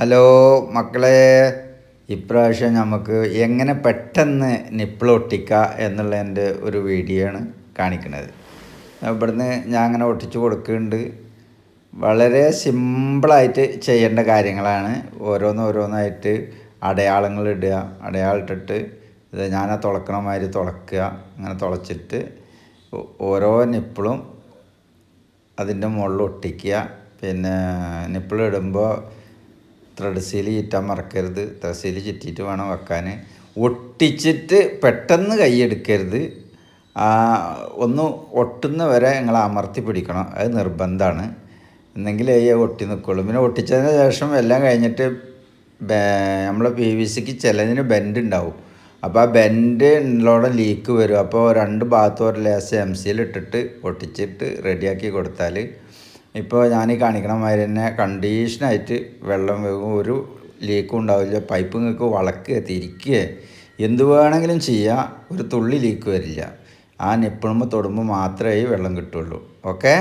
Hello മക്കളെ, ഇപ്രാവശ്യം നമുക്ക് എങ്ങനെ പെട്ടെന്ന് നിപ്പിൾ ഒട്ടിക്കുക എന്നുള്ളതിൻ്റെ ഒരു വീഡിയോ ആണ് കാണിക്കുന്നത്. ഇവിടുന്ന് ഞാൻ അങ്ങനെ ഒട്ടിച്ച് കൊടുക്കുന്നുണ്ട്. വളരെ സിമ്പിളായിട്ട് ചെയ്യേണ്ട കാര്യങ്ങളാണ്. ഓരോന്നായിട്ട് അടയാളങ്ങൾ ഇടുക, അടയാളിട്ടിട്ട് ഇത് ഞാൻ തുളക്കണ മാതിരി തുളക്കുക. അങ്ങനെ തുളച്ചിട്ട് ഓരോ നിപ്പിളും അതിൻ്റെ മുകളിൽ ഒട്ടിക്കുക. പിന്നെ നിപ്പിൾ ഇടുമ്പോൾ ത്രെഡ് സീൽ ചുറ്റാൻ മറക്കരുത്. ത്രെഡ് സീൽ ചുറ്റിയിട്ട് വേണം വെക്കാൻ. ഒട്ടിച്ചിട്ട് പെട്ടെന്ന് കൈയെടുക്കരുത്. ഒന്ന് ഒട്ടുന്ന വരെ നിങ്ങൾ അമർത്തി പിടിക്കണം, അത് നിർബന്ധമാണ്. എന്നെങ്കിലേ ഒട്ടി നിൽക്കുള്ളൂ. പിന്നെ ഒട്ടിച്ചതിന് ശേഷം എല്ലാം കഴിഞ്ഞിട്ട് നമ്മൾ PVCക്ക് ചിലതിന് ബെൻഡ് ഉണ്ടാവും. അപ്പോൾ ആ ബെൻഡ് ഉള്ളോടെ ലീക്ക് വരും. അപ്പോൾ രണ്ട് ഭാഗത്തും ഒരു ലേസ് MC ഇട്ടിട്ട് ഒട്ടിച്ചിട്ട് റെഡിയാക്കി കൊടുത്താൽ ഇപ്പോൾ ഞാൻ ഈ കാണിക്കണ മാതിരി തന്നെ കണ്ടീഷനായിട്ട് വെള്ളം വേഗം, ഒരു ലീക്കും ഉണ്ടാവില്ല. പൈപ്പ് നിങ്ങൾക്ക് വളക്കുക, തിരിക്കുക, എന്ത് വേണമെങ്കിലും ചെയ്യുക, ഒരു തുള്ളി ലീക്ക് വരില്ല. ആ നിപ്പിളുമ്പോൾ തൊടുമ്പോൾ മാത്രമേ വെള്ളം കിട്ടുള്ളൂ. ഓക്കെ.